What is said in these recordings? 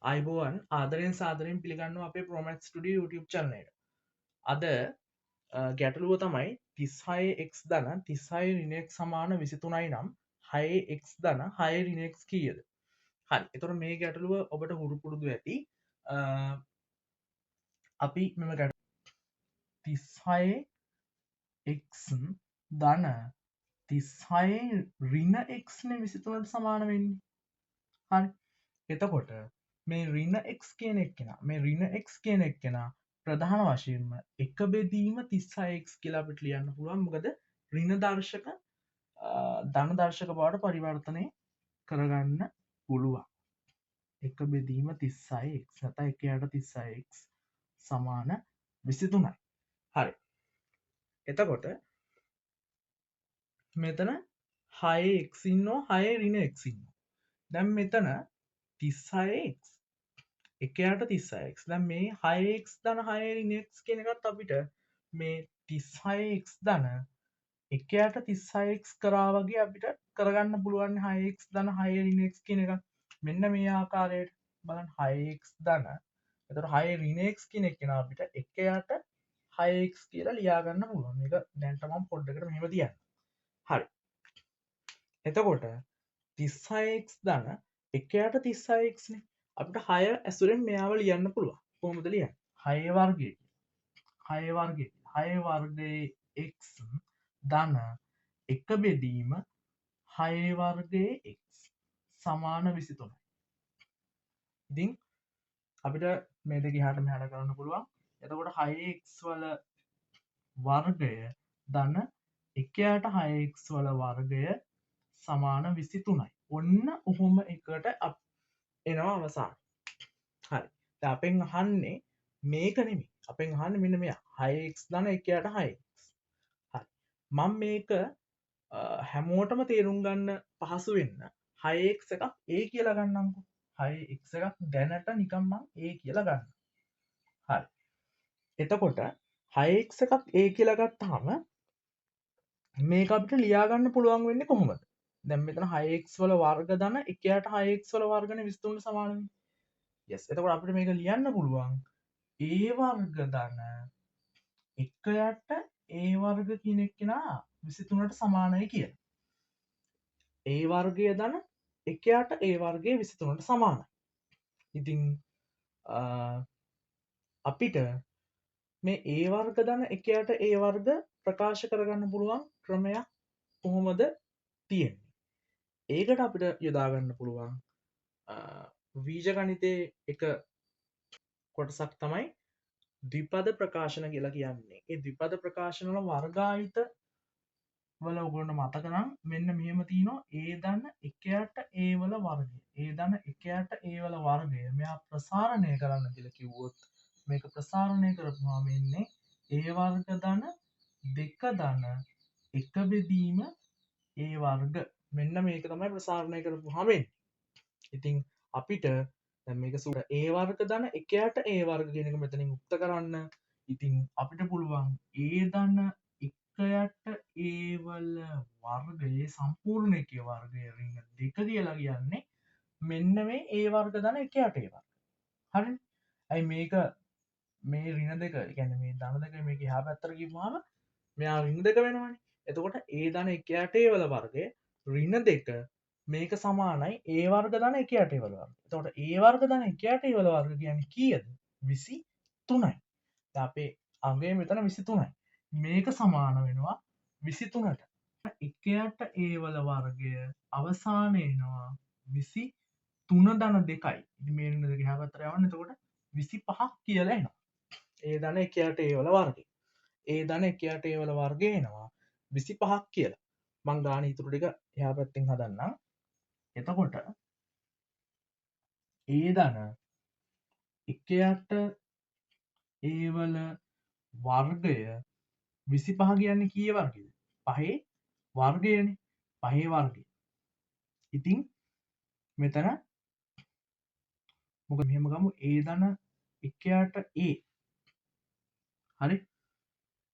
අයිබෝවන් ආදරයෙන් සාදරයෙන් පිළිගන්නවා අපේ ප්‍රොමැක් ස්ටඩිය YouTube චැනලයට. අද ගැටලුව තමයි 36x දන 36 රිනෙක් සමාන 23යි නම් 6x දන 6 රිනෙක්ස් කියද. හරි එතොට මේ ගැටලුව ඔබට හුරුපුරුදු ඇති අපි මෙම ගැට 36x දන 36 රින එක්න 23ට සමාන වෙන්නේ. හරි එතකොට මේ රින එක් කියන එක්කෙන මේ රින එක් කියන එක්කෙන ප්‍රධාන වශයෙන්ම එක බෙදීම 36x කියලා අපිට ලියන්න පුළුවන් මොකද රින දර්ශක ධන දර්ශක බවට පරිවර්තනය කරගන්න පුළුවන් එක බෙදීම 36x නැත එකයට 36x සමාන 23යි. හරි එතකොට මෙතන 6x ඉන්නවා 6 රින x ඉන්නවා. දැන් මෙතන 36x එකයට 36x දැන් මේ 6x දන 6 රිනෙක්ස් කෙනකත් අපිට මේ 36x දන එකයට 36x කරා වගේ අපිට කරගන්න පුළුවන් 6x දන 6 රිනෙක්ස් කියන එක මෙන්න මේ ආකාරයට බලන්න 6x දන එතකොට 6 රිනෙක්ස් කියන එක අපිට එකයට 6x කියලා ලියාගන්න පුළුවන්. මේක දැන් තමයි පොඩ්ඩකට මෙහෙම තියන්න. හරි. එතකොට 36x දන එකයට 36x නේ අපිට 6 ඇසුරෙන් මෙයාව ලියන්න පුළුවන්. කොහොමද ලියන්නේ? 6 වර්ගය 6 වර්ගය 6 වර්ගයේ x ධන එක බෙදීම 6 වර්ගයේ x සමාන 23යි. ඉතින් අපිට මේ දෙක එහාට මෙහාට කරන්න පුළුවන්. එතකොට 6x වල වර්ගය ධන එකයට 6x වල වර්ගය සමාන 23යි. ඔන්න ඔහොම එකට එනවා අවසාන. හරි අපෙන් අහන්නේ මේක නෙමෙයි අපෙන් අහන්නේ මෙන්න මෙයා 6x දන එකයට 6x. හරි මම මේක හැමෝටම තේරුම් ගන්න පහසු වෙන්න 6x එකක් A කියලා ගන්නම්කො. 6x එකක් දැනට නිකන් මම A කියලා ගන්න. හරි එතකොට 6x එකක් A කියලා ගත්තාම මේක අපිට ලියා ගන්න පුළුවන් වෙන්නේ කොහොමද? දැන් මෙතන 6x වල වර්ග ධන එකයට 6x වල වර්ගනේ 23ට සමාන වෙන්නේ. yes එතකොට අපිට මේක ලියන්න පුළුවන් a වර්ග ධන එකයට a වර්ග කියන එක්කෙනා 23ට සමානයි කියලා. a වර්ගය ධන එකයට a වර්ගය 23ට සමානයි. ඉතින් අපිට මේ a වර්ග ධන එකයට a වර්ග ප්‍රකාශ කරගන්න පුළුවන් ක්‍රමයක් කොහොමද තියෙන්නේ? ඒකට අපිට යොදා ගන්න පුළුවන් වීජගණිතයේ එක කොටසක් තමයි ද්විපද ප්‍රකාශන කියලා කියන්නේ. ඒ ද්විපද ප්‍රකාශන වල වර්ගායිත වල ඔයගොල්ලන්ට මතක නම් මෙන්න මෙහෙම තියෙනවා a ධන එකයට a වල වර්ගය. a ධන එකයට a වල වර්ගය. මෙයා ප්‍රසාරණය කරන්න කියලා කිව්වොත් මේක ප්‍රසාරණය කරපුවාම එන්නේ a වර්ග ධන දෙක ධන එක බෙදීම a වර්ග. මෙන්න මේක තමයි ප්‍රසාරණය කරපුවාම එන්නේ. ඉතින් අපිට දැන් මේක සූත්‍ර a වර්ග ධන එකයට a වර්ග කියන එක මෙතනින් උක්ත කරන්න. ඉතින් අපිට පුළුවන් a ධන එකයට a වල වර්ගයේ සම්පූර්ණ එකේ වර්ගය රිංග දෙක කියලා කියන්නේ මෙන්න මේ a වර්ග ධන එකයට a වර්ග. හරිනේ? ඇයි මේක මේ ඍණ දෙක කියන්නේ මේ ධන දෙක මේක එහා පැත්තට ගිහුවාම මෙයා ඍණ දෙක වෙනවනේ. එතකොට a ධන එකයට a වල වර්ගය ඍණ දෙක මේක සමානයි a වර්ග ධන එකයට a වල වර්ගය. එතකොට a වර්ග ධන එකයට a වල වර්ග කියන්නේ කීයද? 23යි. දැන් අපේ අංගය මෙතන 23යි. මේක සමාන වෙනවා 23ට. එකයට a වල වර්ගය අවසානයේ එනවා 23 ධන 2යි. ඉතින් මේ ඍණ දෙක එහා පැත්තට යවන්න. එතකොට 25ක් කියලා එනවා. a ධන එකයට a වල වර්ගය. a ධන එකයට a වල වර්ගය එනවා 25ක් කියලා. මං ගාන ඉතුරු ටික එහා පැත්තෙන් හදන්නම්. එතකොට ඒ ධන එකයට ඒ වල වර්ගය 25 කියන්නේ කීයේ වර්ගයද? 5 වර්ගයනේ. 5 වර්ගය. ඉතින් මෙතන මොකද මෙහෙම ගමු ඒ ධන එකයට a. හරි?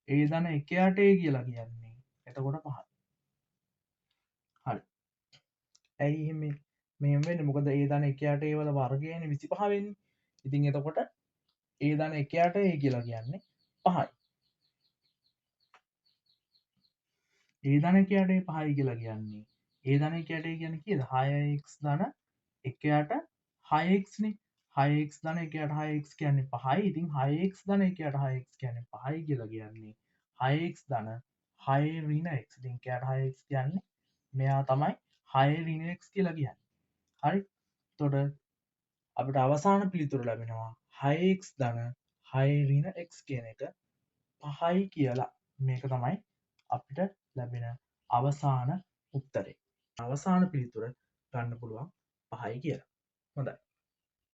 ඒ ධන එකයට a කියලා කියන්නේ. එතකොට 5. හරි. ඇයි එහෙම මෙම වෙන්නේ මොකද ඒ දන එකයාට ඒවල වර්ගයන 25 වෙන්නේ. ඉතින් එතකොට ඒ දන එකයාට ඒ කියලා කියන්නේ 5යි. ඒ දනකයාට 5යි කියලා කියන්නේ ඒ දනකයට ගැන කියද 6x දන එකයාට 6ක්නේ 6ක් දන එකයට 6ක් කියන්නේ 5යි. ඉතින් 6ක් දන එකයට 6ක් කියන්නේ 5යි කියලා කියන්නේ 6ක් දන 6 ඍණ x. ඉතින් එයාට 6ක් කියන්නේ මෙයා තමයි 6 ඍණ x කියලා කියන්නේ. හරි. එතකොට අපිට අවසාන පිළිතුර ලැබෙනවා 6ක් දන 6 ඍණ x කියන එක 5යි කියලා. මේක තමයි අපිට ලැබෙන අවසාන උත්තරේ. අවසාන පිළිතුර ගන්න පුළුවන් 5යි කියලා. හොඳයි.